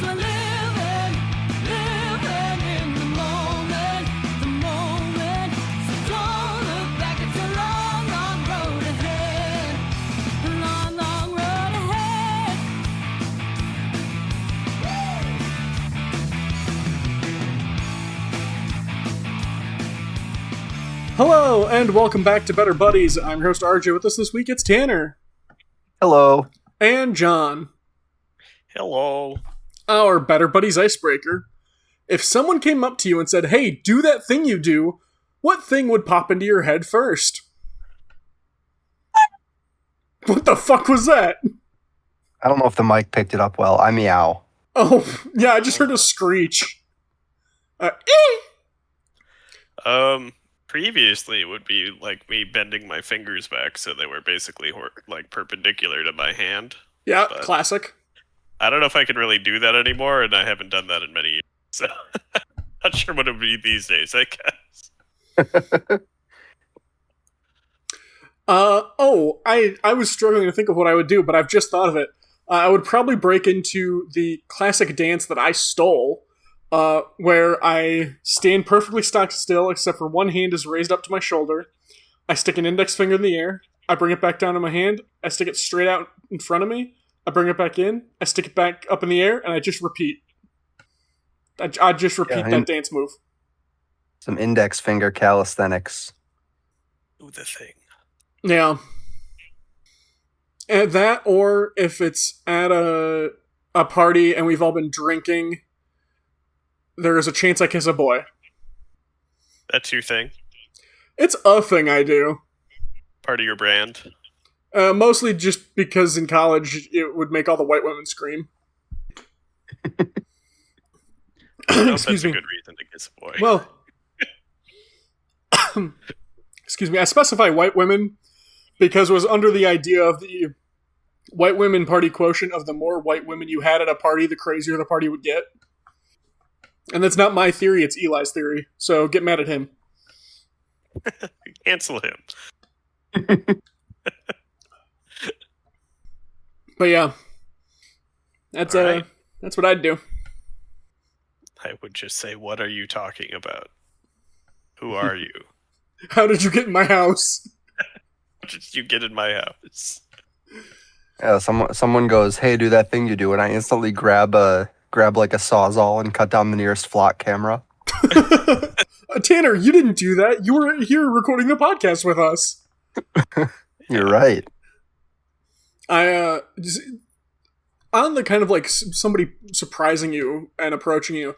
we're living in the moment. So don't look back, it's a long, long road ahead. A long, long road ahead. Hello, and welcome back to Better Buddies. I'm your host RJ. With us this week, it's Tanner. Hello. And John. Hello. Our Better Buddies icebreaker. If someone came up to you and said, hey, do that thing you do, what thing would pop into your head first? What the fuck was that? I don't know if the mic picked it up well. I meow. Oh, yeah, I just heard a screech. Previously it would be like me bending my fingers back so they were basically like perpendicular to my hand. Yeah, But classic. I don't know if I can really do that anymore, and I haven't done that in many years. So not sure what it would be these days, I guess. I was struggling to think of what I would do, but I've just thought of it. I would probably break into the classic dance that I stole, where I stand perfectly stock still, except for one hand is raised up to my shoulder. I stick an index finger in the air. I bring it back down to my hand. I stick it straight out in front of me. I bring it back in. I stick it back up in the air, and I just repeat. I just repeat that dance move. Some index finger calisthenics. Do the thing. Yeah. And that, or if it's at a party and we've all been drinking, there is a chance I kiss a boy. That's your thing? It's a thing I do. Part of your brand? Mostly just because in college it would make all the white women scream. That's a good reason to kiss a boy. Well, excuse me, I specify white women because it was under the idea of the white women party quotient of the more white women you had at a party, the crazier the party would get. And that's not my theory, it's Eli's theory. So get mad at him. Cancel him. But yeah. That's right. That's what I'd do. I would just say, what are you talking about? Who are you? How did you get in my house? How did you get in my house? Yeah, someone goes, "Hey, do that thing you do," and I instantly grab like a sawzall and cut down the nearest flock camera. Tanner, you didn't do that. You were here recording the podcast with us. You're right. On the kind of like somebody surprising you and approaching you,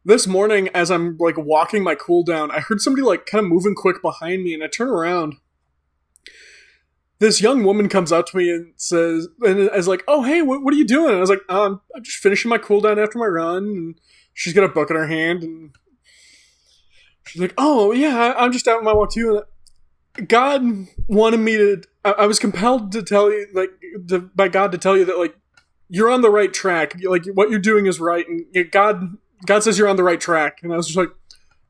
this morning as I'm like walking my cooldown, I heard somebody like kind of moving quick behind me, and I turn around. This young woman comes up to me and says, and is like, "Oh, hey, what are you doing?" And I was like, I'm just finishing my cooldown after my run." And she's got a book in her hand, and she's like, "Oh, yeah, I'm just out on my walk too." And God wanted me to, I was compelled to tell you, like, by God to tell you that, like, you're on the right track. Like, what you're doing is right, and God says you're on the right track. And I was just like,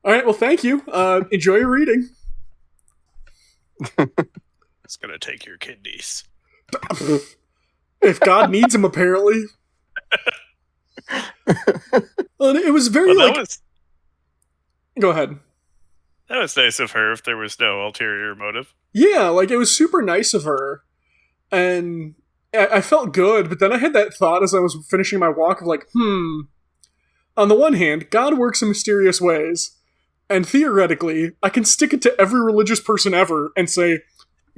all right, well, thank you. Enjoy your reading. It's gonna take your kidneys. If God needs them, apparently. Well, it was very, Go ahead. That was nice of her if there was no ulterior motive. Yeah, like, it was super nice of her. And I felt good, but then I had that thought as I was finishing my walk of like, on the one hand, God works in mysterious ways, and theoretically, I can stick it to every religious person ever and say,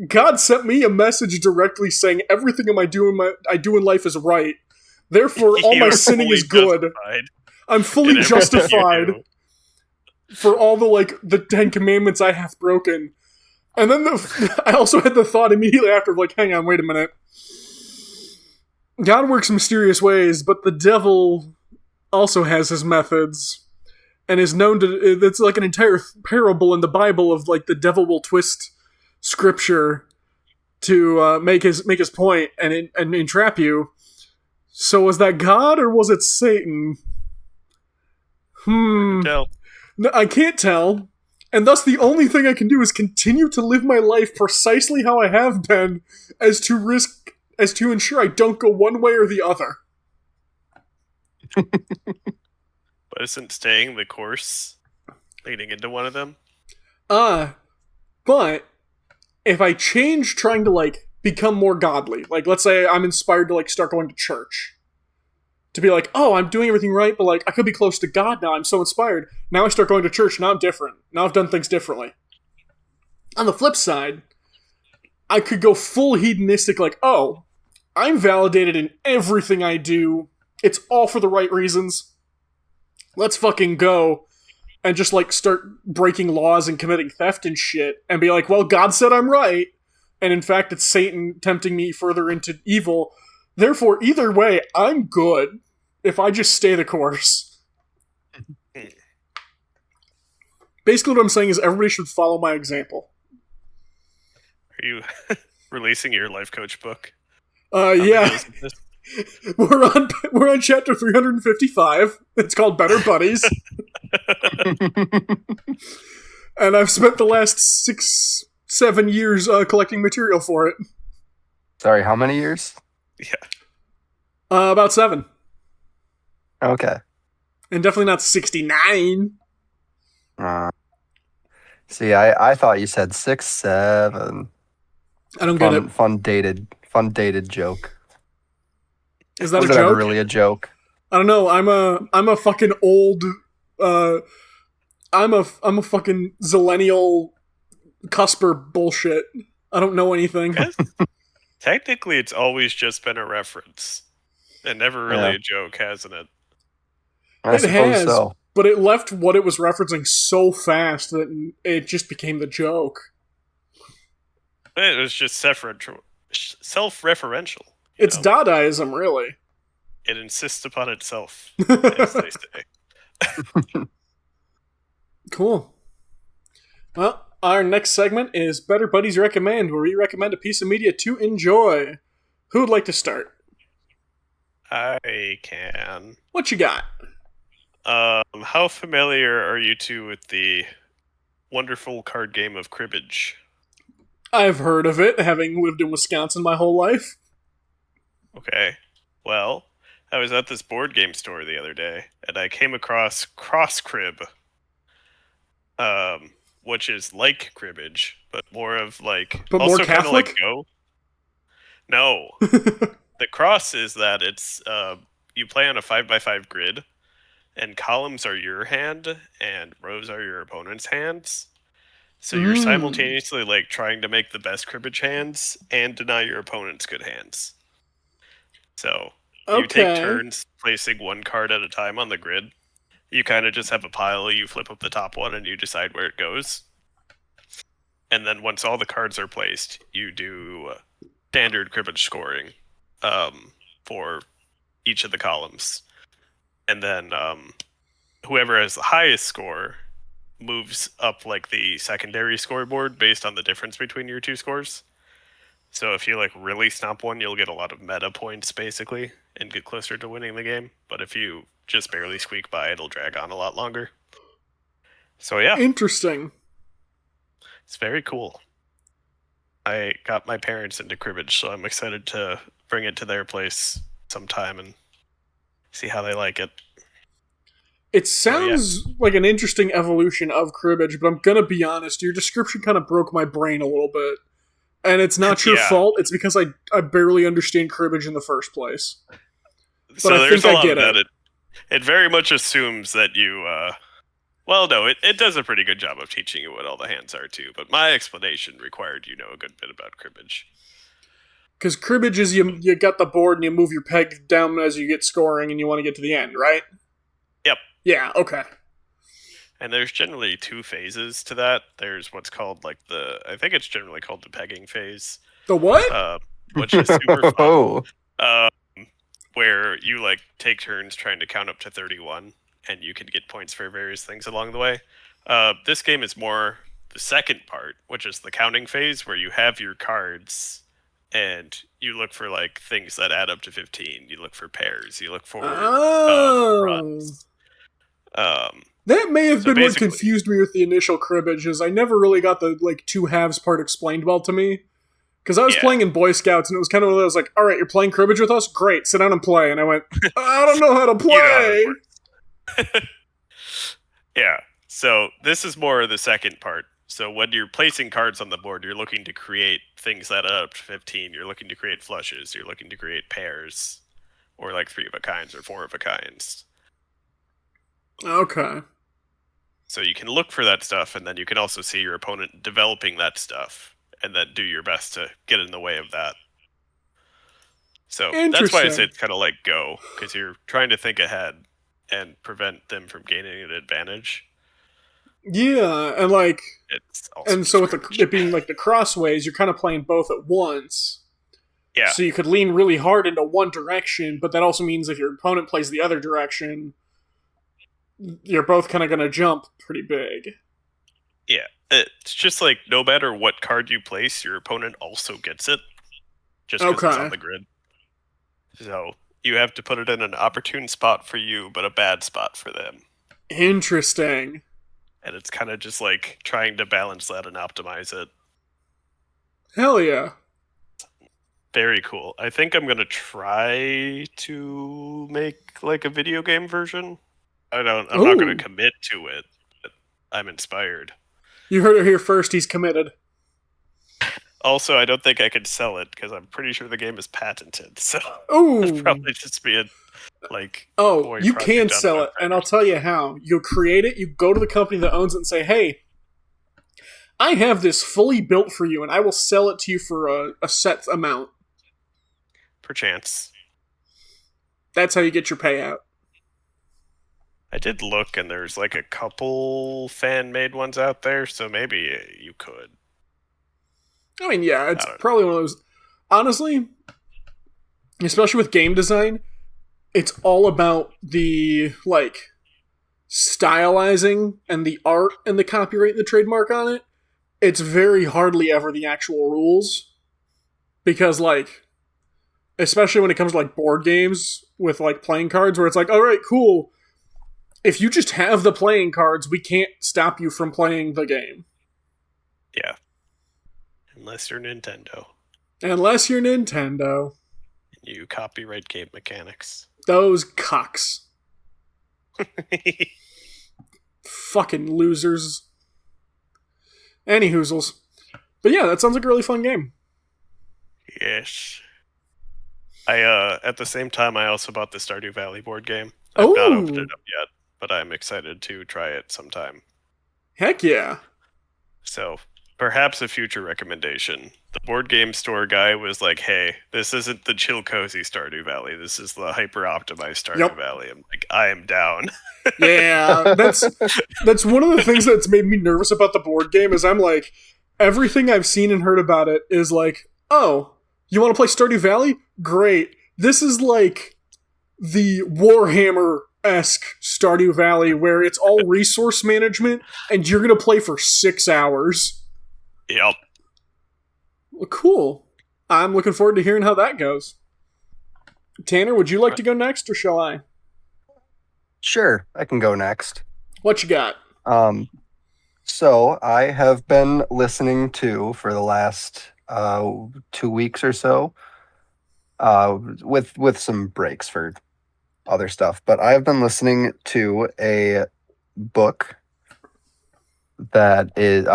God sent me a message directly saying everything I do in life is right. Therefore, all my sinning is good. I'm fully justified for all the 10 commandments I have broken. And then I also had the thought immediately after, like, hang on, wait a minute. God works in mysterious ways, but the devil also has his methods, and is known to. It's like an entire parable in the Bible of like the devil will twist scripture to make his point and entrap you. So was that God or was it Satan? Tell. No, I can't tell. And thus the only thing I can do is continue to live my life precisely how I have been, as to ensure I don't go one way or the other. But isn't staying the course leading into one of them? But if I change trying to, like, become more godly, like, let's say I'm inspired to, like, start going to church. To be like, oh, I'm doing everything right, but, like, I could be close to God now, I'm so inspired. Now I start going to church, now I'm different. Now I've done things differently. On the flip side, I could go full hedonistic, like, oh, I'm validated in everything I do. It's all for the right reasons. Let's fucking go. And just, like, start breaking laws and committing theft and shit. And be like, well, God said I'm right. And in fact, it's Satan tempting me further into evil. Therefore, either way, I'm good. If I just stay the course. Basically what I'm saying is everybody should follow my example. Are you releasing your life coach book? Yeah. We're on chapter 355. It's called Better Buddies. And I've spent the last 6-7 years collecting material for it. Sorry, how many years? Yeah. About 7. Okay. And definitely not 69. See, I thought you said 6, 7. I don't get it. Fun dated joke. Is that Was a it ever joke? really a joke? I don't know. I'm a fucking old. I'm a fucking zillennial cusper bullshit. I don't know anything. Technically, it's always just been a reference, and never really a joke, hasn't it? I It suppose has, so. but it left what it was referencing so fast that it just became the joke. It was just self-referential. It's Dadaism, really. It insists upon itself, as they say. Cool. Well, our next segment is Better Buddies Recommend, where we recommend a piece of media to enjoy. Who would like to start? I can. What you got? How familiar are you two with the wonderful card game of cribbage? I've heard of it, having lived in Wisconsin my whole life. Okay. Well, I was at this board game store the other day, and I came across Cross Crib, which is like cribbage, but more of like But also more kind of like Catholic? Go. No, the cross is that it's you play on a 5x5 grid, and columns are your hand, and rows are your opponent's hands. So you're simultaneously like trying to make the best cribbage hands and deny your opponent's good hands. So you take turns placing one card at a time on the grid. You kind of just have a pile, you flip up the top one, and you decide where it goes. And then once all the cards are placed, you do standard cribbage scoring for each of the columns. And then whoever has the highest score moves up like the secondary scoreboard based on the difference between your two scores. So if you like really stomp one, you'll get a lot of meta points basically and get closer to winning the game. But if you just barely squeak by, it'll drag on a lot longer. So yeah, Interesting. it's very cool. I got my parents into cribbage, so I'm excited to bring it to their place sometime and see how they like it. It sounds like an interesting evolution of cribbage, but I'm gonna be honest, your description kind of broke my brain a little bit. And it's not your fault, it's because I barely understand cribbage in the first place. But So I there's think a I lot get of that. it. It very much assumes that you well, no, it does a pretty good job of teaching you what all the hands are too, but my explanation required you know a good bit about cribbage. Because cribbage is you got the board and you move your peg down as you get scoring and you want to get to the end, right? Yep. Yeah, okay. And there's generally two phases to that. There's what's called like I think it's generally called the pegging phase, The what? which is super fun. Oh, Where you like take turns trying to count up to 31, and you can get points for various things along the way. This game is more the second part, which is the counting phase, where you have your cards and you look for like things that add up to 15. You look for pairs. You look for runs. That may have So been what basically- confused me with the initial cribbage, is I never really got the like two halves part explained well to me. Because I was Yeah. playing in Boy Scouts, and it was kind of one of those like, all right, you're playing cribbage with us? Great, sit down and play. And I went, I don't know how to You know how play. it works. Yeah. So this is more of the second part. So when you're placing cards on the board, you're looking to create things that add up to 15. You're looking to create flushes. You're looking to create pairs, or like 3 of a kinds or 4 of a kinds. Okay. So you can look for that stuff, and then you can also see your opponent developing that stuff, and then do your best to get in the way of that. So that's why I say Interesting. it's kind of like Go, because you're trying to think ahead and prevent them from gaining an advantage. Yeah, and like, It's also and so with cribbage. it being like the crossways, you're kind of playing both at once. Yeah. So you could lean really hard into one direction, but that also means if your opponent plays the other direction, you're both kind of going to jump pretty big. Yeah, it's just like no matter what card you place, your opponent also gets it, just because it's Okay. on the grid. So you have to put it in an opportune spot for you, but a bad spot for them. Interesting. And it's kind of just like trying to balance that and optimize it. Hell yeah. Very cool. I think I'm gonna try to make like a video game version. I'm not gonna Ooh. commit to it, but I'm inspired. You heard it here first, he's committed. Also, I don't think I could sell it because I'm pretty sure the game is patented. So Oh. it'd probably just be a like. Oh, toy you project can on sell a it, and I'll tell you how. You'll create it, you go to the company that owns it and say, hey, I have this fully built for you, and I will sell it to you for a set amount. Perchance. That's how you get your payout. I did look, and there's like a couple fan-made ones out there, so maybe you could. I mean, yeah, it's I don't know. probably one of those. Honestly, especially with game design, it's all about the, like, stylizing and the art and the copyright and the trademark on it. It's very hardly ever the actual rules. Because, like, especially when it comes to, like, board games with, like, playing cards, where it's like, alright, cool. If you just have the playing cards, we can't stop you from playing the game. Yeah. Unless you're Nintendo. Unless you're Nintendo. You copyright game mechanics. Those cocks. Fucking losers. Any hoozles. But yeah, that sounds like a really fun game. Yes. I at the same time I also bought the Stardew Valley board game. I've not opened it up yet, but I'm excited to try it sometime. Heck yeah. So perhaps a future recommendation. The board game store guy was like, hey, this isn't the chill cozy Stardew Valley. This is the hyper optimized Stardew Yep. Valley. I'm like, I am down. Yeah, that's one of the things that's made me nervous about the board game is I'm like, everything I've seen and heard about it is like, oh, you want to play Stardew Valley? Great. This is like the Warhammer-esque Stardew Valley where it's all resource management and you're going to play for 6 hours. Yep. Well, cool. I'm looking forward to hearing how that goes. Tanner, would you like to go next or shall I? Sure, I can go next. What you got? So I have been listening to for the last 2 weeks or so, with some breaks for other stuff. But I have been listening to a book that is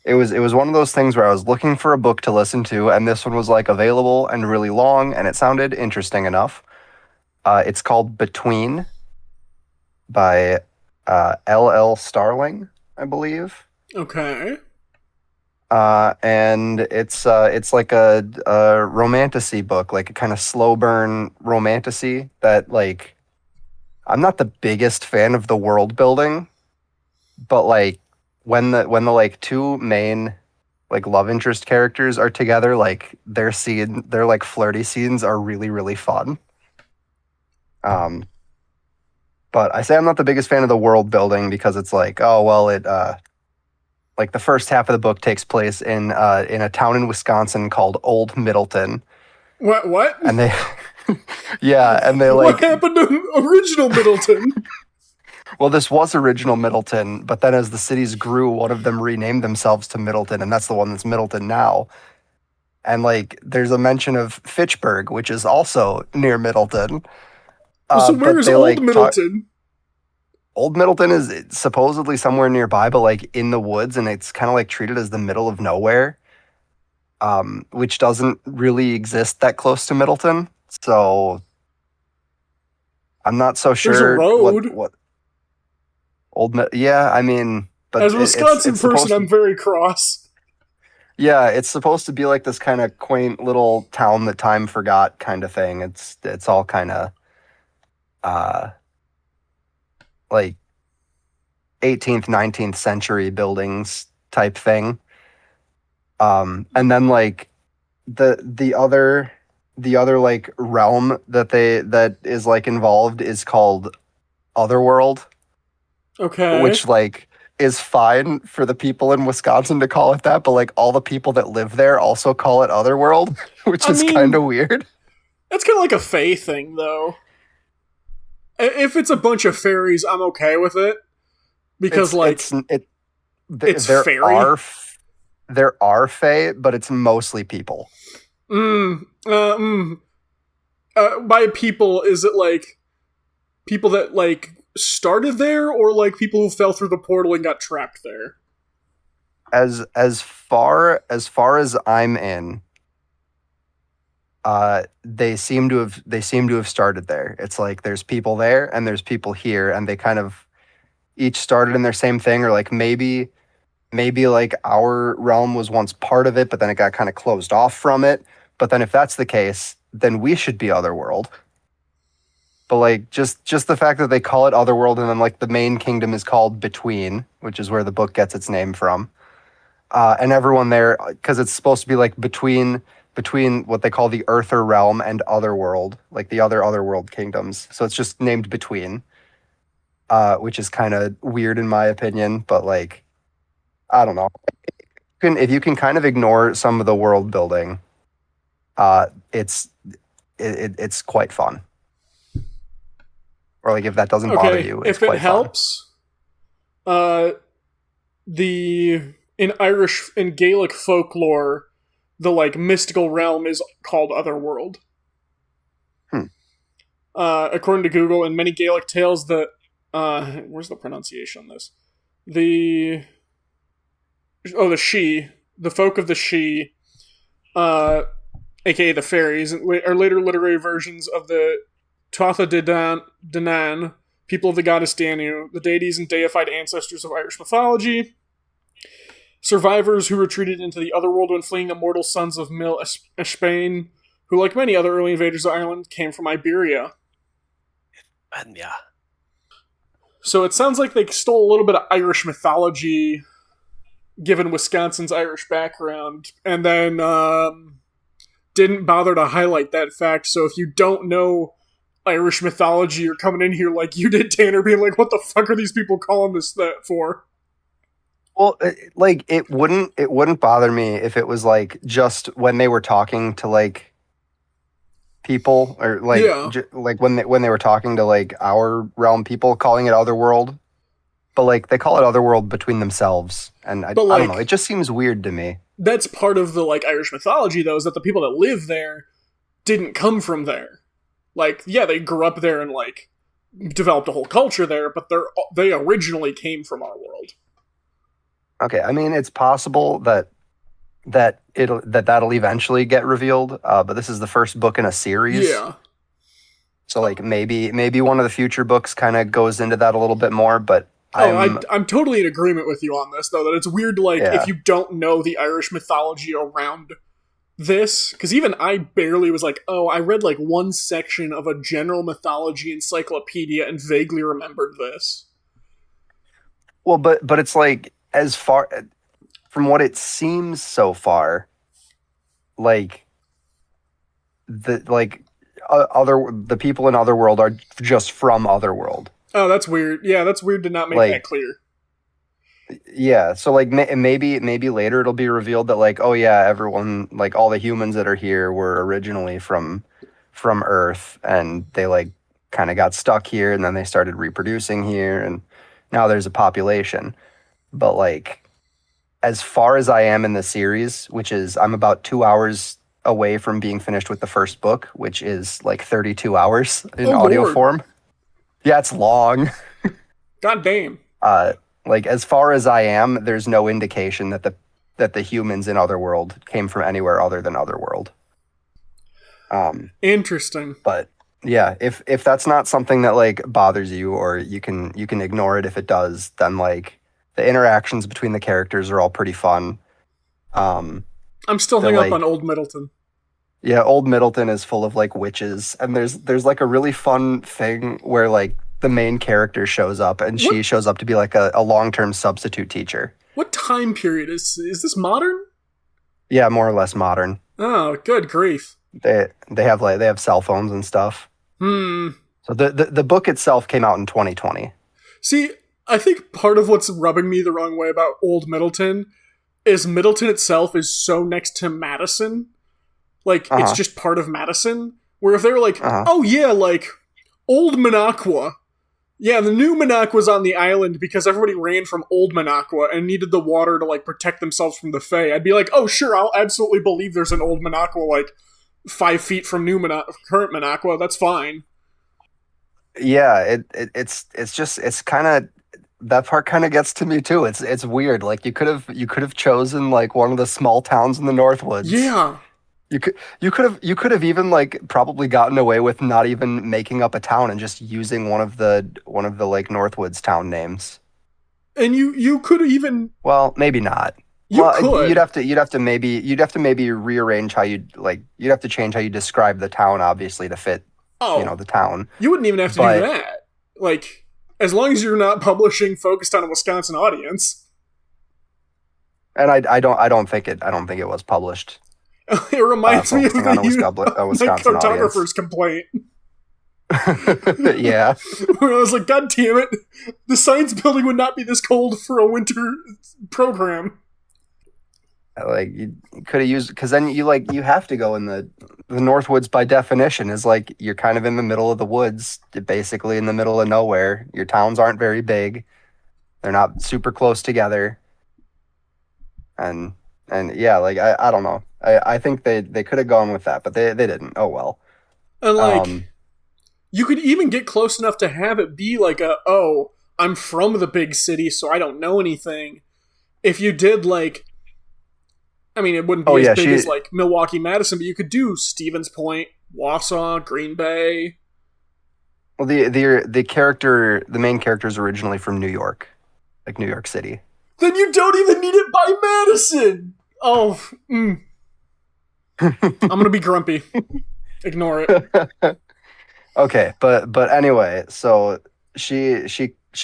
it was one of those things where I was looking for a book to listen to, and this one was like available and really long, and it sounded interesting enough. It's called Between by LL Starling, I believe. Okay. And it's like a romantasy book, like a kind of slow burn romantasy that, like, I'm not the biggest fan of the world building, but like when the like two main like love interest characters are together, like their like flirty scenes are really, really fun. But I say I'm not the biggest fan of the world building because it's like, oh well, it like the first half of the book takes place in a town in Wisconsin called Old Middleton. What? And they yeah, and they What like happened to original Middleton? well, this was original Middleton, but then as the cities grew, one of them renamed themselves to Middleton, and that's the one that's Middleton now. And like there's a mention of Fitchburg, which is also near Middleton. So where But is they Old like Middleton? Old Middleton is supposedly somewhere nearby, but like in the woods, and it's kind of like treated as the middle of nowhere, which doesn't really exist that close to Middleton. So I'm not so There's a sure road. what Yeah, I mean, but As a Wisconsin it's person, supposed I'm to, very cross. yeah, it's supposed to be like this kind of quaint little town that time forgot kind of thing. It's all kind of uh like 18th, 19th century buildings type thing. And then like the other like realm that is like involved is called Otherworld, Okay. which like is fine for the people in Wisconsin to call it that, but like all the people that live there also call it Otherworld, which I is kind mean, of weird. that's kind of like a Fae thing, though. If it's a bunch of fairies, I'm okay with it because, like, it's There fairy. there are fae, but it's mostly people. Mm, uh, mm. By people, is it like people that like started there, or like people who fell through the portal and got trapped there? As far as I'm in, they seem to have started there. It's like there's people there and there's people here, and they kind of each started in their same thing, or like maybe like our realm was once part of it, but then it got kind of closed off from it. But then if that's the case, then we should be Otherworld. But like just the fact that they call it Otherworld, and then like the main kingdom is called Between, which is where the book gets its name from. And everyone there, because it's supposed to be like between what they call the Earther realm and Otherworld, like the Otherworld kingdoms. So it's just named Between, which is kind of weird in my opinion. But like, I don't know. If you can kind of ignore some of the world building, uh, it's it's quite fun. Or like if that doesn't bother Okay, you, it's if it quite fun. helps, uh, the in Irish in Gaelic folklore, the like mystical realm is called Otherworld. Hmm. According to Google, in many Gaelic tales, where's the pronunciation on this? The the She, the folk of the She, uh, aka the fairies, are later literary versions of the Tuatha De Danann, people of the goddess Danu, the deities and deified ancestors of Irish mythology. Survivors who retreated into the otherworld when fleeing the mortal sons of Mil Espain, who, like many other early invaders of Ireland, came from Iberia. And yeah. So it sounds like they stole a little bit of Irish mythology, given Wisconsin's Irish background, and then didn't bother to highlight that fact. So if you don't know Irish mythology, you're coming in here like you did, Tanner, being like, what the fuck are these people calling this that for? Well, like it wouldn't bother me if it was like just when they were talking to like people, or like Yeah. like when they were talking to like our realm people, calling it Otherworld. But like they call it Otherworld between themselves, and But I don't know. like, It just seems weird to me. that's part of the like Irish mythology, though, is that the people that live there didn't come from there. Like, yeah, they grew up there and like developed a whole culture there, but they originally came from our world. Okay, I mean it's possible that'll eventually get revealed. But this is the first book in a series. Yeah. So like maybe one of the future books kind of goes into that a little bit more, but I'm totally in agreement with you on this, though, that it's weird, like, Yeah. if you don't know the Irish mythology around this, because even I barely was like, oh, I read like one section of a general mythology encyclopedia and vaguely remembered this. well, but it's like as far from what it seems so far, like the people in Otherworld are just from Otherworld. Oh, that's weird. Yeah, that's weird to not make Like that clear. yeah, so like maybe later it'll be revealed that like, oh yeah, everyone, like all the humans that are here were originally from Earth, and they like kind of got stuck here, and then they started reproducing here, and now there's a population. But like as far as I am in the series, which is I'm about 2 hours away from being finished with the first book, which is like 32 hours in Oh, audio Lord. form. Yeah, it's long. God damn. Like as far as I am, there's no indication that the humans in Otherworld came from anywhere other than Otherworld. Interesting. But yeah, if that's not something that like bothers you, or you can ignore it if it does, then like the interactions between the characters are all pretty fun. I'm still They're hung up like- on Old Middleton. Yeah, Old Middleton is full of like witches, and there's like a really fun thing where like the main character shows up, and she What? shows up to be like a long-term substitute teacher. What time period is this modern? Yeah, more or less modern. Oh, good grief. They have cell phones and stuff. Hmm. So the book itself came out in 2020. See, I think part of what's rubbing me the wrong way about Old Middleton is Middleton itself is so next to Madison. Like, it's just part of Madison. Where if they were like, oh yeah, like, Old Minocqua. Yeah, the new Minocqua's on the island because everybody ran from Old Minocqua and needed the water to, like, protect themselves from the Fae. I'd be like, oh sure, I'll absolutely believe there's an Old Minocqua, like, 5 feet from current Minocqua. That's fine. Yeah, it's kind of, that part kind of gets to me too. It's weird. Like you could have chosen like one of the small towns in the Northwoods. Yeah. You could have even like probably gotten away with not even making up a town and just using one of the like Northwoods town names. And you could even... Well, maybe not. Could. You'd have to maybe rearrange how you'd have to change how you describe the town, obviously, to fit the town. You wouldn't even have to do that. Like, as long as you're not publishing focused on a Wisconsin audience. And I don't think it was published. It reminds me of focusing on a my Wisconsin cartographer's complaint. Yeah. Where I was like, God damn it, the science building would not be this cold for a winter program. Like you could have used, because then you have to go in the Northwoods by definition is like you're kind of in the middle of the woods, basically in the middle of nowhere. Your towns aren't very big, they're not super close together, and yeah, like I don't know. I think they could have gone with that, but they didn't. Oh well. And like you could even get close enough to have it be like I'm from the big city, so I don't know anything. If you did like, I mean, it wouldn't be as big as like Milwaukee, Madison, but you could do Stevens Point, Wausau, Green Bay. Well, the main character is originally from New York, like New York City. Then you don't even need it by Madison. Oh, I'm gonna be grumpy. Ignore it. Okay, but anyway, so she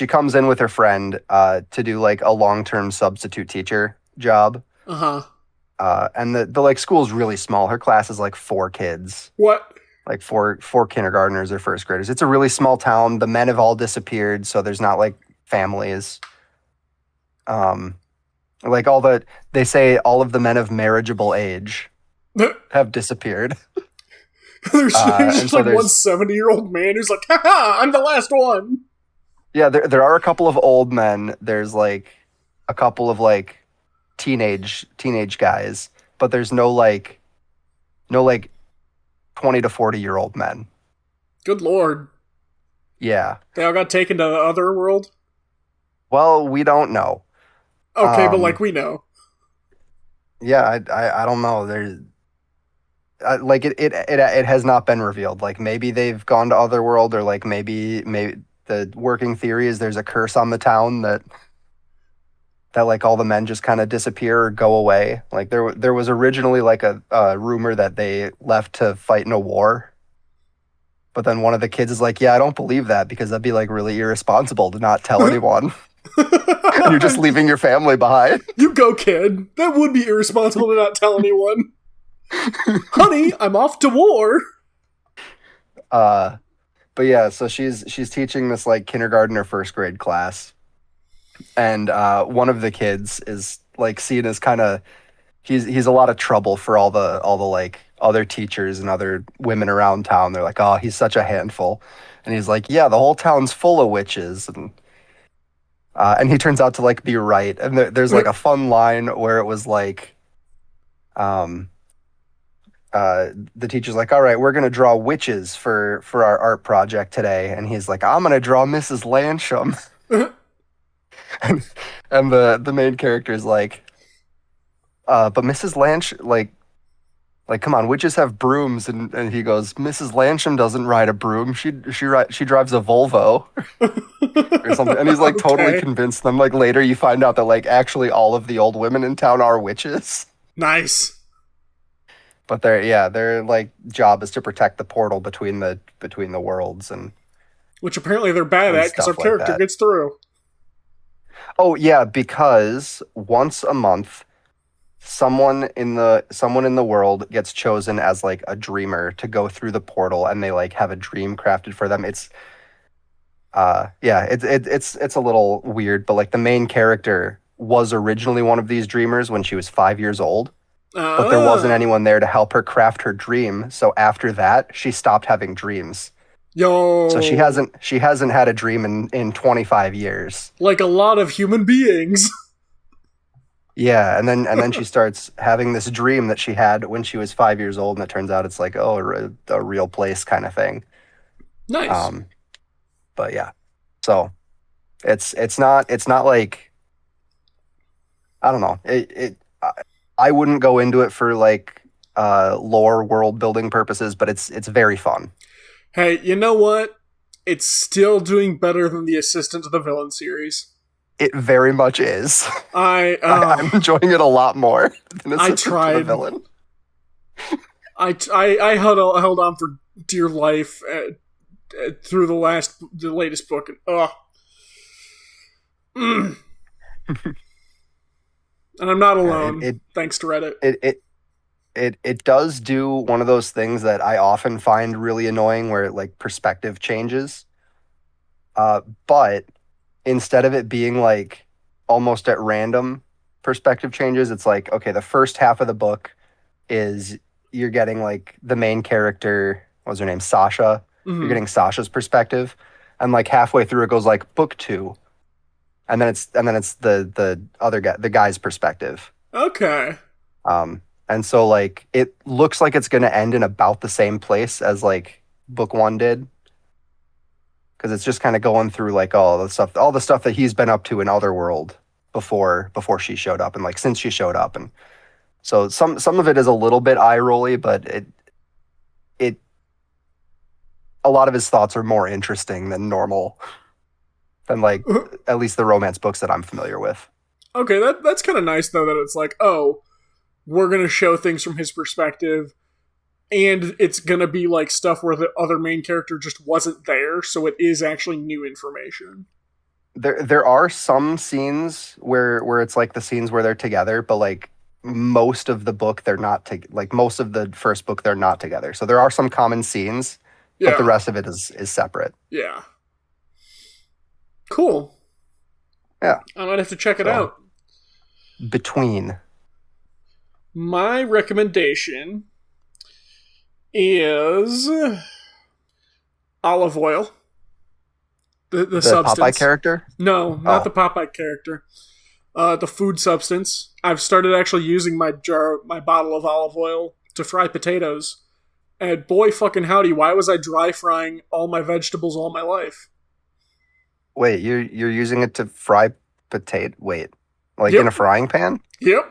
comes in with her friend to do like a long-term substitute teacher job. And the like school's really small. Her class is like 4 kids. What? Like four kindergartners or first graders. It's a really small town. The men have all disappeared, so there's not like families. Like they say all of the men of marriageable age have disappeared. There's just so like one 70-year-old man who's like, haha, I'm the last one. Yeah, there are a couple of old men. There's like a couple of like teenage guys, but there's no 20 to 40-year-old men. Good lord. Yeah. They all got taken to the other world? Well, we don't know. Okay, but like we know. Yeah, I don't know. There's like it has not been revealed. Like maybe they've gone to Otherworld, or like maybe the working theory is there's a curse on the town that like all the men just kind of disappear or go away. Like there was originally like a rumor that they left to fight in a war. But then one of the kids is like, yeah, I don't believe that, because that'd be like really irresponsible to not tell anyone. And you're just leaving your family behind. You go, kid. That would be irresponsible to not tell anyone. Honey, I'm off to war. But yeah, so she's teaching this like kindergarten or first grade class. And one of the kids is like seen as kind of he's a lot of trouble for all the like other teachers and other women around town. They're like, oh, he's such a handful. And he's like, yeah, the whole town's full of witches. And And he turns out to like be right. And there's like a fun line where it was like, the teacher's like, all right, we're gonna draw witches for our art project today, and he's like, I'm gonna draw Mrs. Lansham. and the main character is like, but Mrs. Lansham, like come on, witches have brooms, and he goes, Mrs. Lansham doesn't ride a broom, she drives a Volvo or something. And he's like totally Okay. convinced them. Like later you find out that like actually all of the old women in town are witches. Nice. But their like job is to protect the portal between the worlds. And Which apparently they're bad And at because our stuff like character that. gets through. oh yeah, because once a month someone in the world gets chosen as like a dreamer to go through the portal, and they like have a dream crafted for them. It's it's a little weird, but like the main character was originally one of these dreamers when she was 5 years old, but there wasn't anyone there to help her craft her dream. So after that, she stopped having dreams. Yo. So she hasn't had a dream in 25 years. Like a lot of human beings. Yeah, and then she starts having this dream that she had when she was 5 years old, and it turns out it's like a real place kind of thing. Nice. But yeah, so it's not like, I don't know, I wouldn't go into it for like lore world building purposes, but it's very fun. Hey, you know what? It's still doing better than the Assistant to the Villain series. It very much is. I'm enjoying it a lot more than I Assistant to the tried. Villain. I held on for dear life through the latest book, and and I'm not alone. Thanks to Reddit. It does do one of those things that I often find really annoying, where like perspective changes. But instead of it being like almost at random perspective changes, it's like, okay, the first half of the book is you're getting like the main character, what was her name, Sasha. Mhm. You're getting Sasha's perspective, and like halfway through it goes like book 2, and then it's the other guy, the guy's perspective. Okay. And so like it looks like it's going to end in about the same place as like book 1 did, because it's just kind of going through like all the stuff that he's been up to in Otherworld before she showed up, and like since she showed up. And so some of it is a little bit eye rolly, but it a lot of his thoughts are more interesting than normal, than like at least the romance books that I'm familiar with. Okay, that's kind of nice though, that it's like, oh, we're gonna show things from his perspective, and it's gonna be like stuff where the other main character just wasn't there, so it is actually new information. There are some scenes where it's like the scenes where they're together, but like most of the book they're not like most of the first book they're not together. So there are some common scenes, Yeah. but the rest of it is separate. Yeah. Cool. Yeah. I might have to check it So- out. Between My recommendation is olive oil. The the substance. Popeye character. No, not Oh. the Popeye character. The food substance. I've started actually using my bottle of olive oil to fry potatoes. And boy fucking howdy, why was I dry frying all my vegetables all my life? Wait, you're using it to fry potato? Wait, like Yep. in a frying pan? Yep.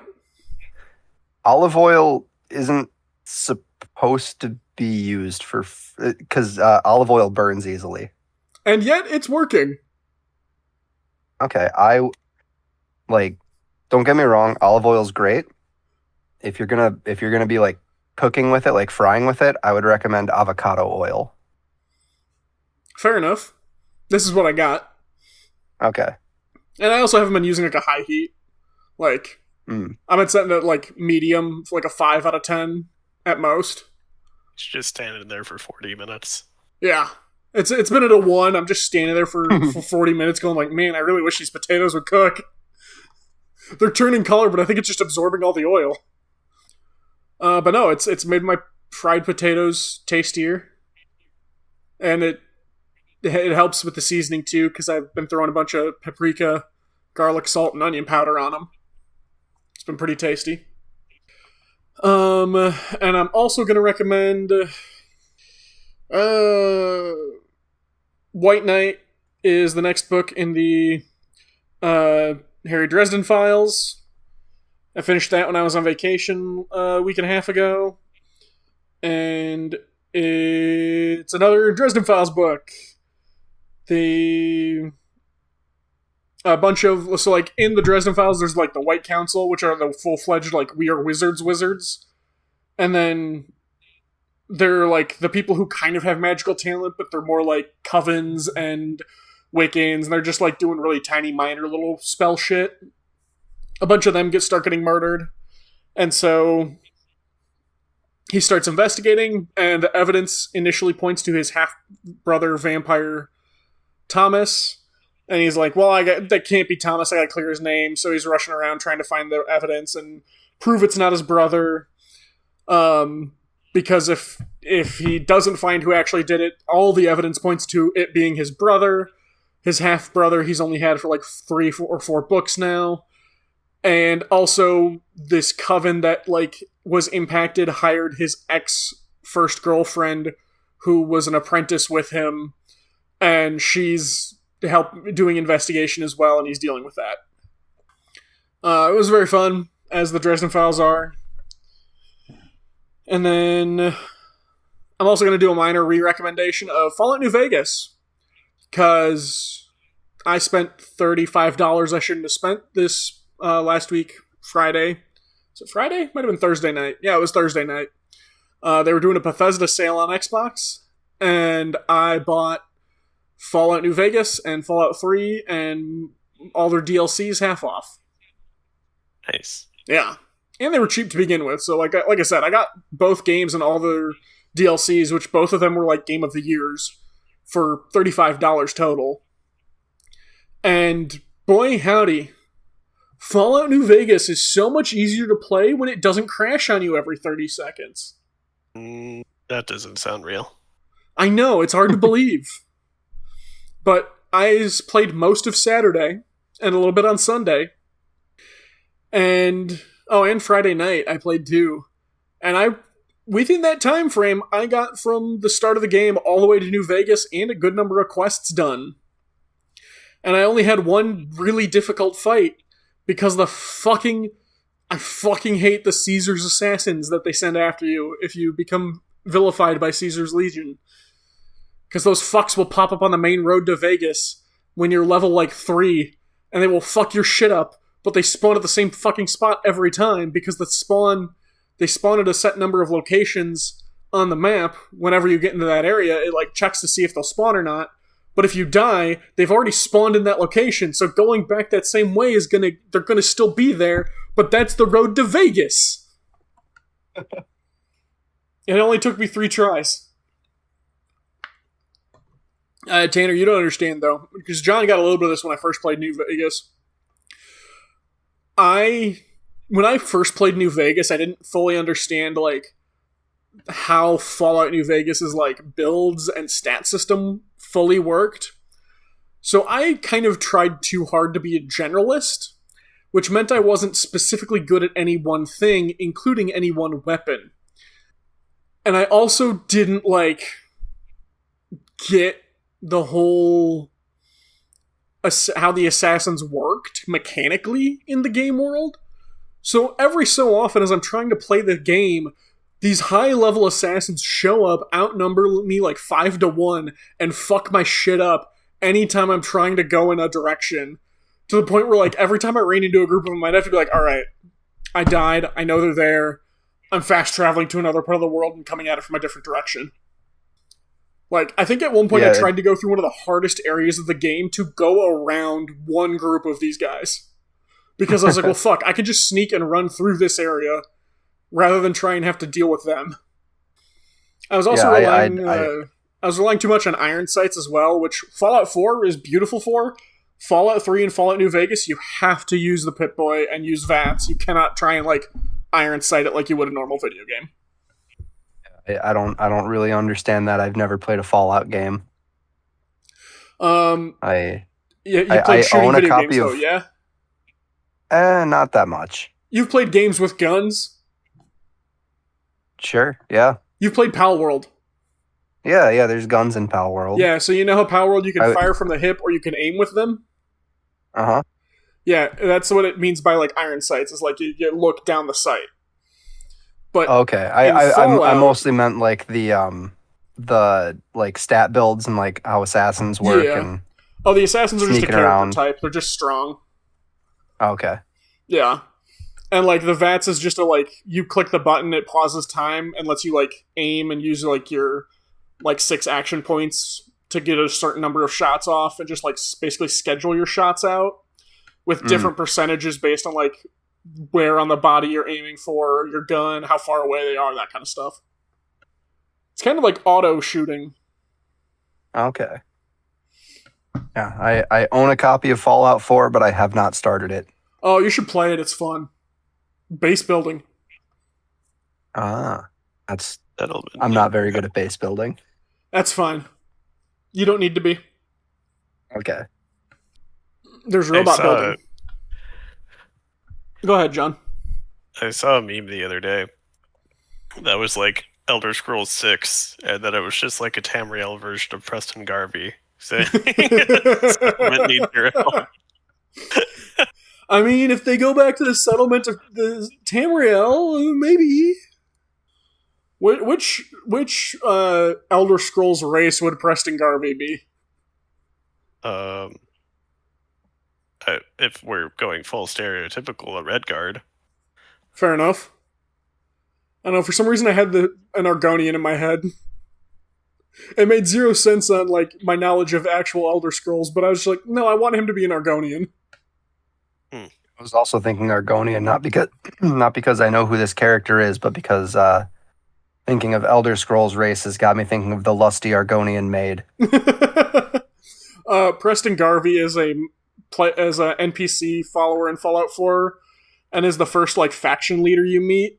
Olive oil isn't supposed to be used for because olive oil burns easily. And yet it's working. Okay, like, don't get me wrong, olive oil's great. If you're gonna be like cooking with it, like frying with it, I would recommend avocado oil. Fair enough. This is what I got. Okay. And I also haven't been using like a high heat. Like, Mm. I've been setting it like medium, for like a 5 out of 10 at most. It's just standing there for 40 minutes. Yeah. It's been at a 1. I'm just standing there for 40 minutes going like, man, I really wish these potatoes would cook. They're turning color, but I think it's just absorbing all the oil. But no, it's made my fried potatoes tastier. And it helps with the seasoning too, because I've been throwing a bunch of paprika, garlic, salt, and onion powder on them. It's been pretty tasty. And I'm also going to recommend White Night is the next book in the Harry Dresden Files. I finished that when I was on vacation a week and a half ago. And it's another Dresden Files book. A bunch of, so like in the Dresden Files, there's like the White Council, which are the full-fledged like we are wizards, and then they're like the people who kind of have magical talent, but they're more like covens and Wiccans, and they're just like doing really tiny minor little spell shit. A bunch of them start getting murdered, and so he starts investigating, and the evidence initially points to his half-brother vampire Thomas. And he's like, well, that can't be Thomas. I gotta clear his name. So he's rushing around trying to find the evidence and prove it's not his brother. Because if he doesn't find who actually did it, all the evidence points to it being his brother. His half-brother he's only had for like 3 or 4 books now. And also, this coven that like was impacted hired his ex-first girlfriend, who was an apprentice with him. And she's help doing investigation as well, and he's dealing with that. It was very fun, as the Dresden Files are. And then I'm also going to do a minor re-recommendation of Fallout New Vegas, because I spent $35 I shouldn't have spent this last week, Friday. Is it Friday? Might have been Thursday night. Yeah, it was Thursday night. They were doing a Bethesda sale on Xbox, and I bought Fallout New Vegas and Fallout 3 and all their DLCs half off. Nice. Yeah. And they were cheap to begin with. So like I said, I got both games and all their DLCs, which both of them were like Game of the Years, for $35 total. And boy howdy, Fallout New Vegas is so much easier to play when it doesn't crash on you every 30 seconds. That doesn't sound real. I know, it's hard to believe. But I played most of Saturday and a little bit on Sunday. And Friday night I played too. And within that time frame, I got from the start of the game all the way to New Vegas and a good number of quests done. And I only had one really difficult fight because I fucking hate the Caesar's assassins that they send after you if you become vilified by Caesar's Legion. Because those fucks will pop up on the main road to Vegas when you're level like 3, and they will fuck your shit up, but they spawn at the same fucking spot every time because they spawn at a set number of locations on the map. Whenever you get into that area, it like checks to see if they'll spawn or not. But if you die, they've already spawned in that location, so going back that same way they're gonna still be there, but that's the road to Vegas. It only took me 3 tries. Tanner, you don't understand, though, because John got a little bit of this when I first played New Vegas. When I first played New Vegas, I didn't fully understand, like, how Fallout New Vegas' like, builds and stat system fully worked. So I kind of tried too hard to be a generalist, which meant I wasn't specifically good at any one thing, including any one weapon. And I also didn't, like, get the whole how the assassins worked mechanically in the game world. So every so often as I'm trying to play the game, these high-level assassins show up, outnumber me like 5-1, and fuck my shit up anytime I'm trying to go in a direction. To the point where, like, every time I ran into a group of them, I'd have to be like, alright, I died, I know they're there, I'm fast-traveling to another part of the world and coming at it from a different direction. Like, I think at one point I tried to go through one of the hardest areas of the game to go around one group of these guys. Because I was like, well, fuck, I could just sneak and run through this area rather than try and have to deal with them. I was also I was relying too much on iron sights as well, which Fallout 4 is beautiful for. Fallout 3 and Fallout New Vegas, you have to use the Pip-Boy and use VATS. You cannot try and, like, iron sight it like you would a normal video game. I don't really understand that. I've never played a Fallout game. I you I played shooting own a video copy games, though, of- yeah? not that much. You've played games with guns? Sure, yeah. You've played Pal World. Yeah, there's guns in Pal World. Yeah, so you know how Pal World you can I- fire from the hip or you can aim with them? Uh-huh. Yeah, that's what it means by like iron sights, is like you look down the sight. But Okay. in I Fallout- mostly meant like the like stat builds and like how assassins work Yeah. and oh, the assassins are just a Sneaking character around. type. They're just strong. okay. Yeah. And like the VATS is just a like you click the button, it pauses time and lets you like aim and use like your like 6 action points to get a certain number of shots off and just like basically schedule your shots out with different percentages based on like where on the body you're aiming for, your gun, how far away they are, that kind of stuff. It's kind of like auto shooting. Okay. Yeah, I own a copy of Fallout 4, but I have not started it. Oh, you should play it. It's fun. Base building. Ah. I'm Settlement. not very good at base building. That's fine. You don't need to be. Okay. There's robot saw building. Go ahead, John. I saw a meme the other day that was like Elder Scrolls 6, and that it was just like a Tamriel version of Preston Garvey saying, "Settlement needs your help." I mean, if they go back to the settlement of the Tamriel, maybe. Which Elder Scrolls race would Preston Garvey be? If we're going full stereotypical, a red guard. Fair enough. I don't know, for some reason I had an Argonian in my head. It made zero sense on like my knowledge of actual Elder Scrolls, but I was just like, no, I want him to be an Argonian. I was also thinking Argonian, not because I know who this character is, but because thinking of Elder Scrolls races got me thinking of the lusty Argonian maid. Preston Garvey is a NPC follower in Fallout 4 and is the first like faction leader you meet.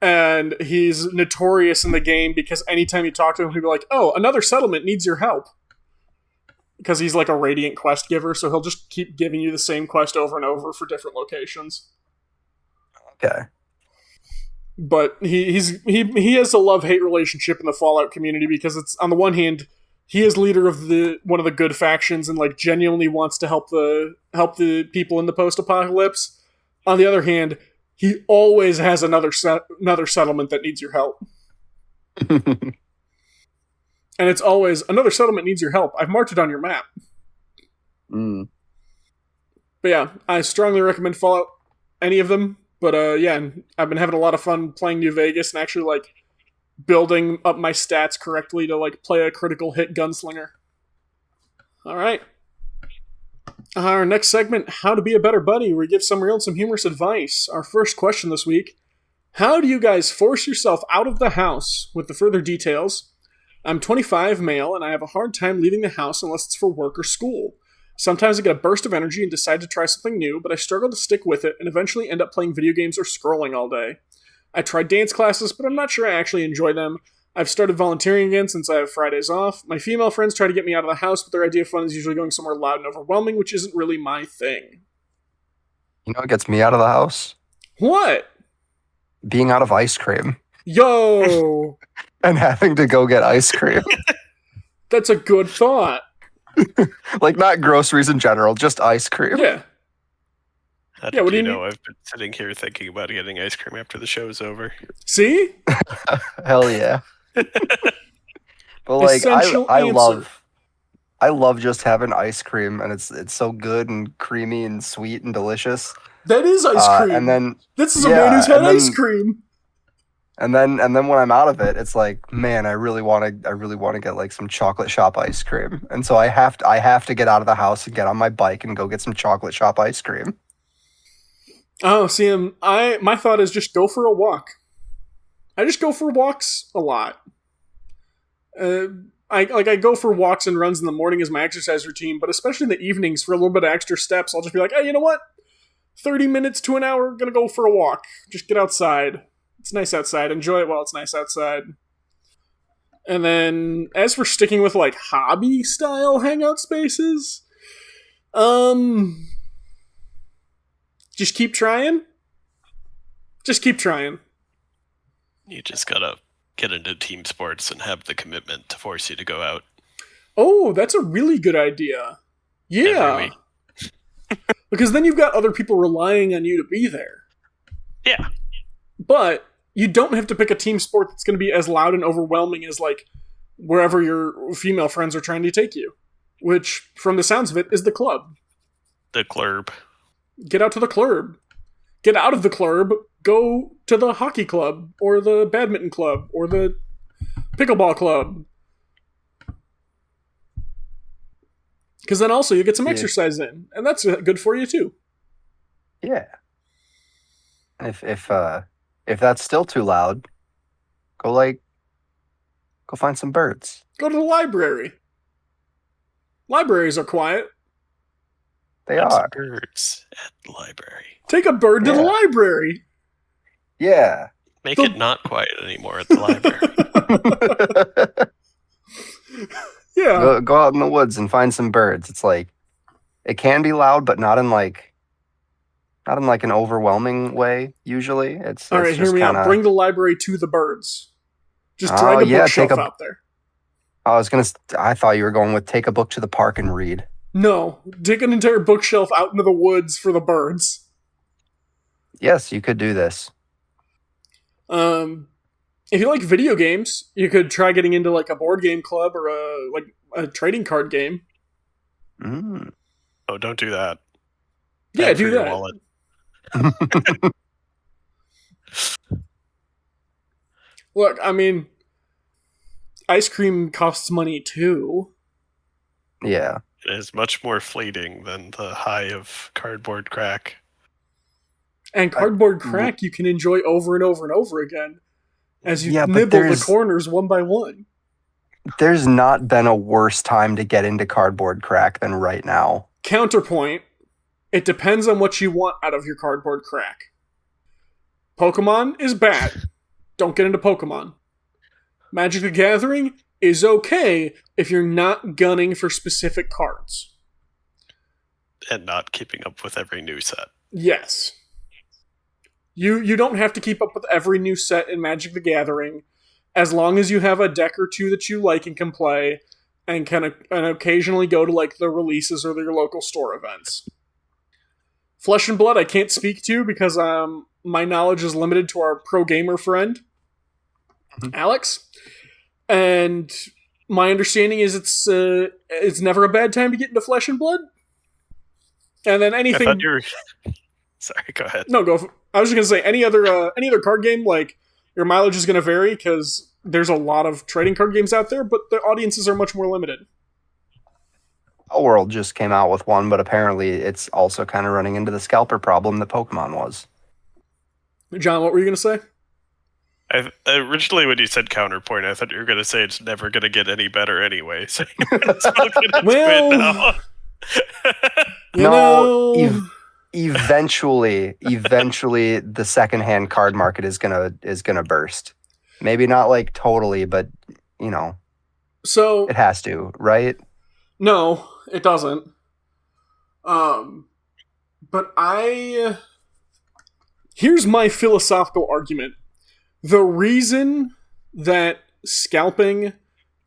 And he's notorious in the game because anytime you talk to him, he'll be like, "Oh, another settlement needs your help." Because he's like a radiant quest giver, so he'll just keep giving you the same quest over and over for different locations. Okay. But he has a love-hate relationship in the Fallout community because it's, on the one hand, he is leader of one of the good factions and like genuinely wants to help the people in the post-apocalypse. On the other hand, he always has another settlement that needs your help. And it's always, another settlement needs your help. I've marked it on your map. Mm. But yeah, I strongly recommend Fallout, any of them. But yeah, I've been having a lot of fun playing New Vegas and actually like building up my stats correctly to like play a critical hit gunslinger. All right. Our next segment, How to Be a Better Buddy, where we give some real and some humorous advice. Our first question this week, how do you guys force yourself out of the house? With the further details, I'm 25, male, and I have a hard time leaving the house unless it's for work or school. Sometimes I get a burst of energy and decide to try something new, but I struggle to stick with it and eventually end up playing video games or scrolling all day. I tried dance classes, but I'm not sure I actually enjoy them. I've started volunteering again since I have Fridays off. My female friends try to get me out of the house, but their idea of fun is usually going somewhere loud and overwhelming, which isn't really my thing. You know what gets me out of the house? What? Being out of ice cream Yo! and having to go get ice cream. That's a good thought. Like, not groceries in general, just ice cream. Yeah. How Yeah, what did do you you know I've been sitting here thinking about getting ice cream after the show's over? See? Hell yeah. But like Essential answer. I love just having ice cream, and it's so good and creamy and sweet and delicious. That is ice cream. And then this is a man who's had and then- ice cream. And then when I'm out of it, it's like, man, I really want to get like some chocolate shop ice cream. And so I have to get out of the house and get on my bike and go get some chocolate shop ice cream. Oh, see, my thought is just go for a walk. I just go for walks a lot. I go for walks and runs in the morning as my exercise routine, but especially in the evenings for a little bit of extra steps, I'll just be like, hey, you know what? 30 minutes to an hour, gonna go for a walk. Just get outside. It's nice outside. Enjoy it while it's nice outside. And then, as for sticking with like hobby style hangout spaces, just keep trying. Just keep trying. You just gotta get into team sports and have the commitment to force you to go out. Oh, that's a really good idea. Yeah. Every week. Because then you've got other people relying on you to be there. Yeah. But you don't have to pick a team sport that's going to be as loud and overwhelming as, like, wherever your female friends are trying to take you. Which, from the sounds of it, is the club. The club. Get out to the club. Get out of the club. Go to the hockey club, or the badminton club, or the pickleball club. Because then also you get some exercise in, and that's good for you too. Yeah. If that's still too loud, go find some birds. Go to the library. Libraries are quiet. They Lots are. of birds at the library. Take a bird to the library. Yeah. Make it not quiet anymore at the library. Yeah. Go out in the woods and find some birds. It's like it can be loud, but not in like an overwhelming way. Usually, it's All right. it's Hear just me kinda, out. Bring the library to the birds. Just Oh, drag a yeah, bookshelf take a- out there. I thought you were going with take a book to the park and read. No, dig an entire bookshelf out into the woods for the birds. Yes, you could do this. If you like video games, you could try getting into like a board game club or a trading card game. Mm. Oh, don't do that. Yeah, Bad do for your that. wallet. Look, I mean, ice cream costs money too. Yeah. It is much more fleeting than the high of cardboard crack. And cardboard crack you can enjoy over and over and over again as you Yeah, but nibble the there's- corners one by one. There's not been a worse time to get into cardboard crack than right now. Counterpoint, it depends on what you want out of your cardboard crack. Pokemon is bad. Don't get into Pokemon. Magic the Gathering is okay if you're not gunning for specific cards. And not keeping up with every new set. Yes. You don't have to keep up with every new set in Magic the Gathering, as long as you have a deck or two that you like and can play, and can occasionally go to like the releases or your local store events. Flesh and Blood I can't speak to because my knowledge is limited to our pro gamer friend, Alex, and my understanding is it's never a bad time to get into Flesh and Blood. And then I anything. thought you were... Sorry, go ahead. No, go. I was just gonna say any other card game, like your mileage is gonna vary because there's a lot of trading card games out there, but the audiences are much more limited. Our World just came out with one, but apparently it's also kind of running into the scalper problem that Pokemon was. John, what were you gonna say? Originally, when you said counterpoint, I thought you were going to say it's never going to get any better anyway. So you might as well get into Well, it now. You No, know, Eventually, the secondhand card market is gonna burst. Maybe not like totally, but you know, so it has to, right? no, it doesn't. But here's my philosophical argument. The reason that scalping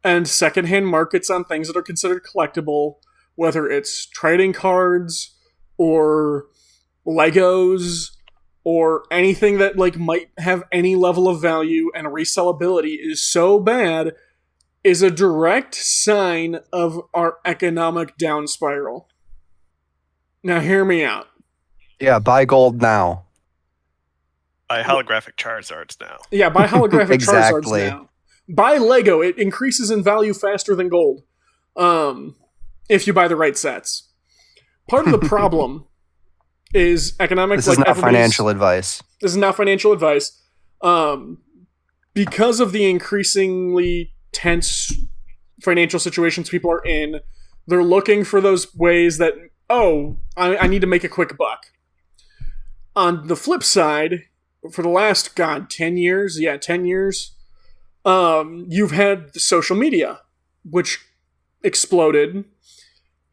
and secondhand markets on things that are considered collectible, whether it's trading cards or Legos or anything that like might have any level of value and resellability is so bad, is a direct sign of our economic down spiral. Now hear me out. Yeah, buy gold now. Buy holographic Charizards now. Yeah, buy holographic Exactly. Charizards now. Buy Lego. It increases in value faster than gold. If you buy the right sets. Part of the problem is economic. This is not financial advice. This is not financial advice. Because of the increasingly tense financial situations people are in, they're looking for those ways that, I need to make a quick buck. On the flip side, for the last, 10 years? Yeah, 10 years. You've had social media, which exploded.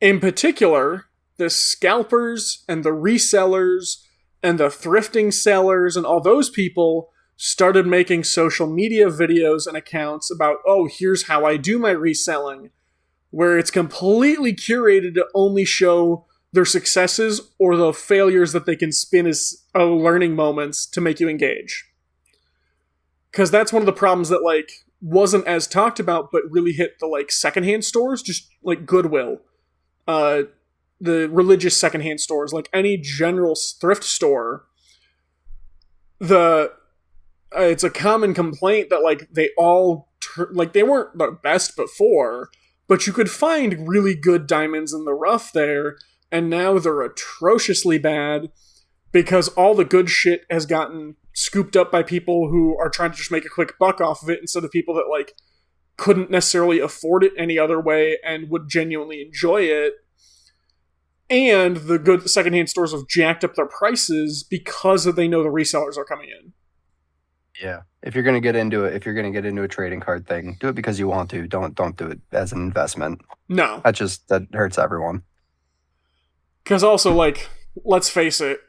In particular, the scalpers and the resellers and the thrifting sellers and all those people started making social media videos and accounts about, oh, here's how I do my reselling, where it's completely curated to only show their successes or the failures that they can spin as learning moments to make you engage. Because that's one of the problems that, like, wasn't as talked about, but really hit the, like, secondhand stores, just, like, Goodwill. The religious secondhand stores, like any general thrift store, it's a common complaint that, like, they all, they weren't the best before, but you could find really good diamonds in the rough there, and now they're atrociously bad because all the good shit has gotten scooped up by people who are trying to just make a quick buck off of it instead of people that, like, couldn't necessarily afford it any other way and would genuinely enjoy it. And the good secondhand stores have jacked up their prices because they know the resellers are coming in. Yeah. If you're gonna get into it, if you're gonna get into a trading card thing, do it because you want to. Don't do it as an investment. No. That hurts everyone. Because also, like, let's face it,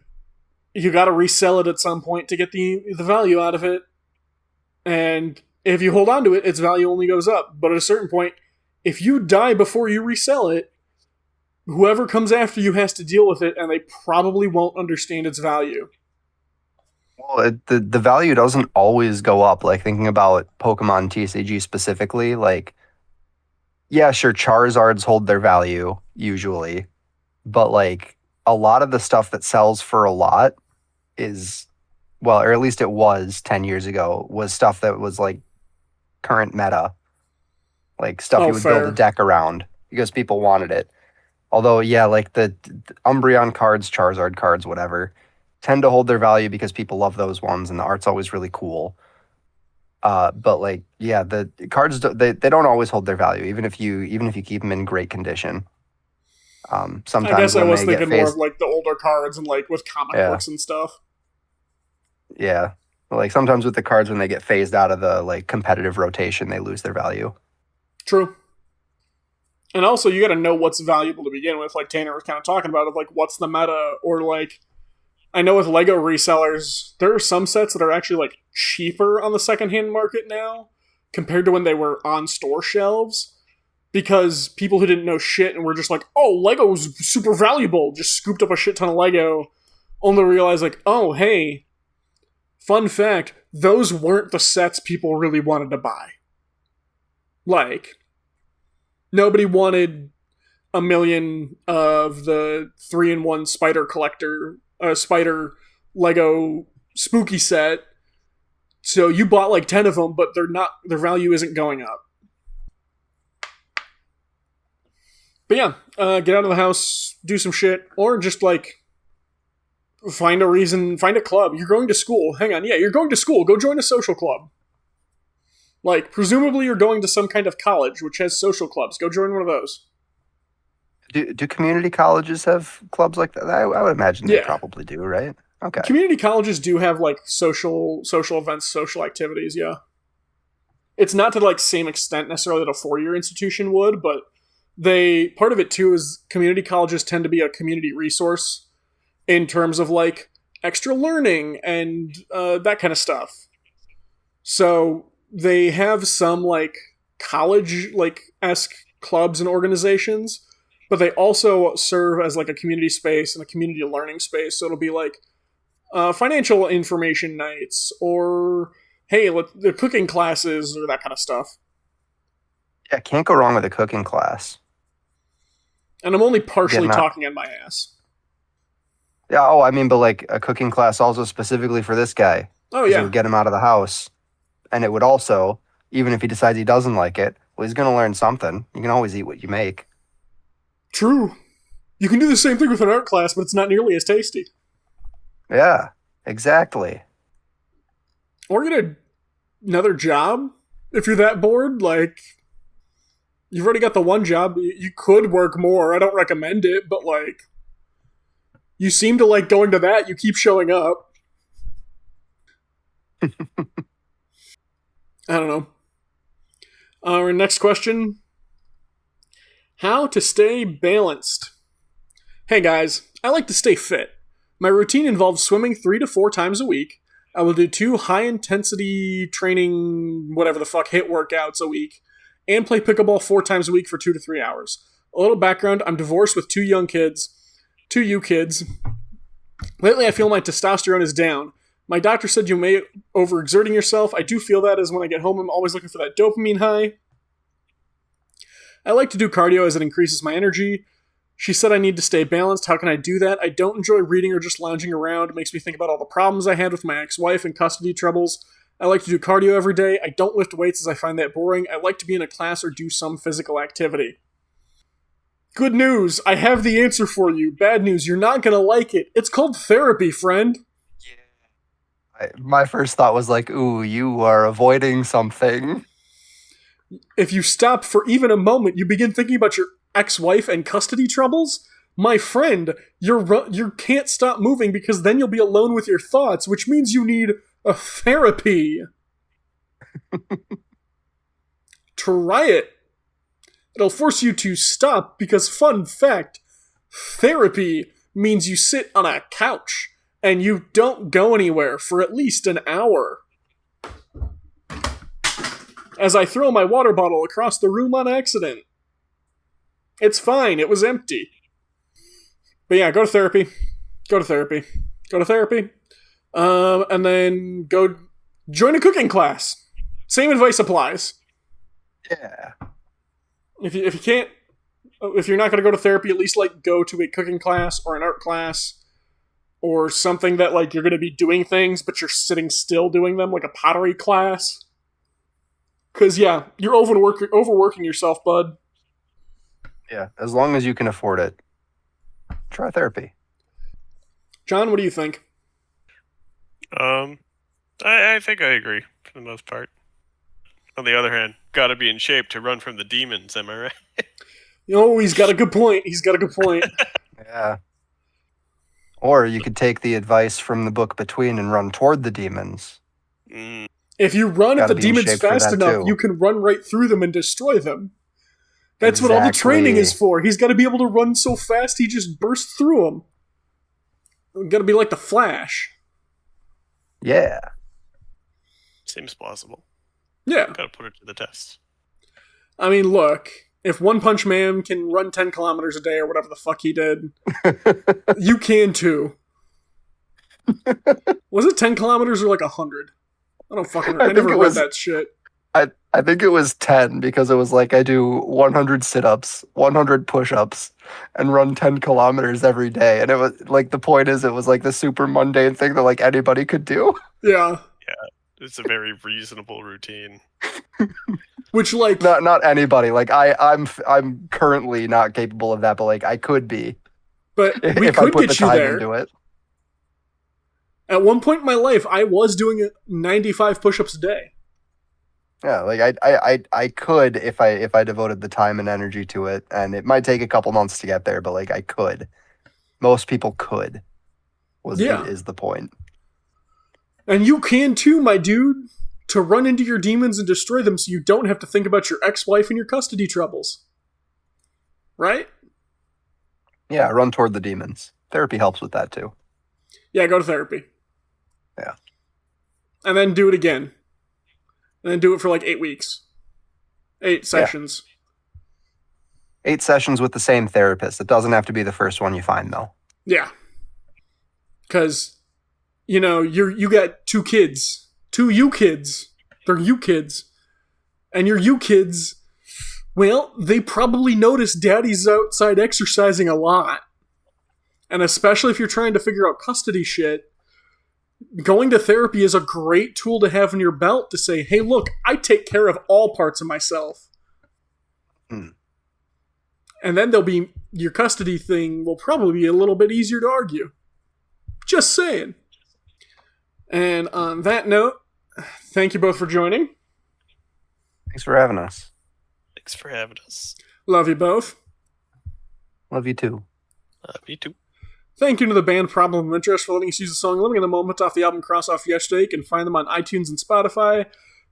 you gotta resell it at some point to get the value out of it. And if you hold on to it, its value only goes up. But at a certain point, if you die before you resell it, whoever comes after you has to deal with it, and they probably won't understand its value. Well, the value doesn't always go up. Like, thinking about Pokemon TCG specifically, like, yeah, sure, Charizards hold their value usually, but, like, a lot of the stuff that sells for a lot is, well, or at least it was 10 years ago, was stuff that was, like, current meta. Like, stuff you would build a deck around because people wanted it. Although, yeah, like the Umbreon cards, Charizard cards, whatever, tend to hold their value because people love those ones, and the art's always really cool. But, like, yeah, the cards they don't always hold their value, even if you keep them in great condition. Sometimes I guess I when was they thinking get more phased, of, like, the older cards and, like, with comic books and stuff. yeah, like sometimes with the cards when they get phased out of the, like, competitive rotation, they lose their value. True. And also, you gotta know what's valuable to begin with, like Tanner was kind of talking about, of, like, what's the meta, or, like, I know with Lego resellers, there are some sets that are actually, like, cheaper on the secondhand market now compared to when they were on store shelves, because people who didn't know shit and were just like, oh, Lego's super valuable, just scooped up a shit ton of Lego, only realized, like, oh, hey, fun fact, those weren't the sets people really wanted to buy. Like, nobody wanted a million of the 3-in-1 spider collector, spider Lego spooky set. So you bought like 10 of them, but their value isn't going up. But yeah, get out of the house, do some shit, or just, like, find a reason, find a club. You're going to school. Hang on, yeah, you're going to school. Go join a social club. Like, presumably you're going to some kind of college which has social clubs. Go join one of those. Do community colleges have clubs like that? I would imagine they probably do, right? Okay. Community colleges do have, like, social events, social activities, yeah. It's not to, like, same extent necessarily that a four-year institution would, but part of it too is community colleges tend to be a community resource in terms of, like, extra learning and that kind of stuff. So they have some, like, college, like, esque clubs and organizations, but they also serve as, like, a community space and a community learning space. So it'll be like financial information nights, or hey, the cooking classes, or that kind of stuff. Yeah, can't go wrong with a cooking class. And I'm only partially talking on my ass. Yeah, I mean, but, like, a cooking class also specifically for this guy. Oh, yeah. It would get him out of the house. And it would also, even if he decides he doesn't like it, well, he's going to learn something. You can always eat what you make. True. You can do the same thing with an art class, but it's not nearly as tasty. Yeah, exactly. Or get another job if you're that bored. Like, you've already got the one job. You could work more. I don't recommend it, but, like, you seem to like going to that. You keep showing up. I don't know. Our next question. How to stay balanced. Hey guys, I like to stay fit. My routine involves swimming 3 to 4 times a week. I will do 2 high-intensity training, whatever the fuck, HIIT workouts a week, and play pickleball 4 times a week for 2 to 3 hours. A little background, I'm divorced with 2 young kids. 2 you kids. Lately, I feel my testosterone is down. My doctor said you may overexerting yourself. I do feel that, as when I get home, I'm always looking for that dopamine high. I like to do cardio as it increases my energy. She said I need to stay balanced. How can I do that? I don't enjoy reading or just lounging around. It makes me think about all the problems I had with my ex-wife and custody troubles. I like to do cardio every day. I don't lift weights as I find that boring. I like to be in a class or do some physical activity. Good news. I have the answer for you. Bad news. You're not going to like it. It's called therapy, friend. My first thought was like, ooh, you are avoiding something. If you stop for even a moment, you begin thinking about your ex-wife and custody troubles, my friend, you can't stop moving because then you'll be alone with your thoughts, which means you need a therapy. Try it. It'll force you to stop because, fun fact, therapy means you sit on a couch and you don't go anywhere for at least an hour. As I throw my water bottle across the room on accident. It's fine, it was empty. But yeah, go to therapy. Go to therapy. Go to therapy. And then go join a cooking class. Same advice applies. Yeah. If you can't, if you're not going to go to therapy, at least like go to a cooking class or an art class or something that like you're going to be doing things, but you're sitting still doing them, like a pottery class. Because yeah, you're overworking yourself, bud. Yeah, as long as you can afford it, try therapy. John, what do you think? I think I agree for the most part. On the other hand, gotta be in shape to run from the demons, am I right? Oh, he's got a good point. He's got a good point. Yeah. Or you could take the advice from the book Between and run toward the demons. Mm. If you run at Gotta the be in demons shape for fast that, enough, too. you can run right through them and destroy them. That's what all the training is for. He's got to be able to run so fast he just bursts through them. Got to be like the Flash. Yeah. Seems plausible. Yeah. Gotta put it to the test. I mean, look, if One Punch Man can run 10 kilometers a day or whatever the fuck he did, you can too. Was it 10 kilometers or like 100? I don't fucking remember. I never read that shit. I think it was 10 because it was like I do 100 sit-ups, 100 push-ups, and run 10 kilometers every day. And it was like the point is it was like the super mundane thing that like anybody could do. Yeah. It's a very reasonable routine. Which like Not anybody. Like I'm currently not capable of that, but like I could be. But we if I could put the get you time there. into it. At one point in my life, I was doing 95 push-ups a day. Yeah, like I could if I devoted the time and energy to it, and it might take a couple months to get there, but like I could. Most people could. Is the point. And you can too, my dude, to run into your demons and destroy them so you don't have to think about your ex-wife and your custody troubles. Right? Yeah, run toward the demons. Therapy helps with that too. Yeah, go to therapy. Yeah. And then do it again. And then do it for like 8 weeks. 8 sessions. 8 sessions with the same therapist. It doesn't have to be the first one you find, though. Yeah. Because, you know, you got 2 kids. 2 you kids. They're you kids. And your you kids, well, they probably notice daddy's outside exercising a lot. And especially if you're trying to figure out custody shit, going to therapy is a great tool to have in your belt to say, hey, look, I take care of all parts of myself. Hmm. And then your custody thing will probably be a little bit easier to argue. Just saying. And on that note, thank you both for joining. Thanks for having us. Thanks for having us. Love you both. Love you too. Me too. Thank you to the band Problem of Interest for letting us use the song Living in the Moment off the album Cross Off Yesterday. You can find them on iTunes and Spotify.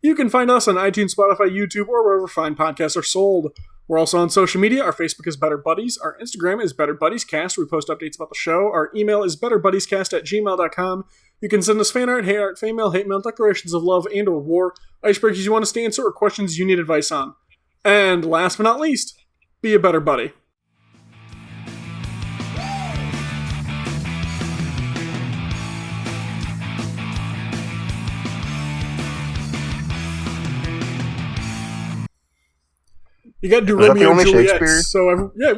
You can find us on iTunes, Spotify, YouTube, or wherever fine podcasts are sold. We're also on social media. Our Facebook is Better Buddies. Our Instagram is Better Buddies Cast. We post updates about the show. Our email is betterbuddiescast@gmail.com. You can send us fan art, hate art, fan mail, hate mail, declarations of love and or war, icebreakers you want us to answer, or questions you need advice on. And last but not least, be a better buddy. You got to do Was that the Romeo and only Juliet. Shakespeare? So yeah.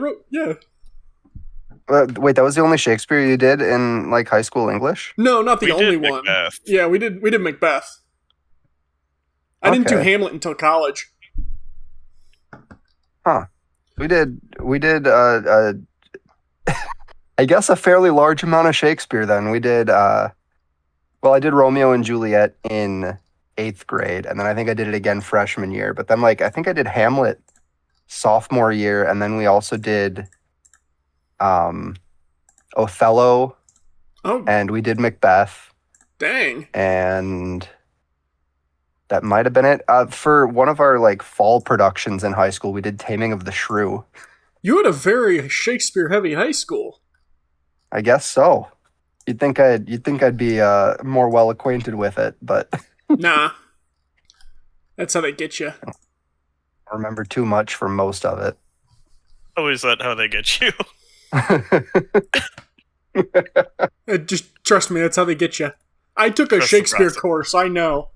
Wait, that was the only Shakespeare you did in like high school English? No, not the We only did one. Macbeth. Yeah, we did Macbeth. I didn't do Okay. Hamlet until college. We did I guess a fairly large amount of Shakespeare then. We did I did Romeo and Juliet in 8th grade, and then I think I did it again freshman year. But then I think I did Hamlet sophomore year, and then we also did Othello, Oh, and we did Macbeth, dang. and that might have been it. For one of our fall productions in high school, we did Taming of the Shrew. You had a very Shakespeare-heavy high school. I guess so. You'd think I'd be more well acquainted with it, but Nah. That's how they get you. I don't remember too much from most of it. Oh, is that how they get you? Just trust me, that's how they get you. I took a Trust the Shakespeare process. course, I know.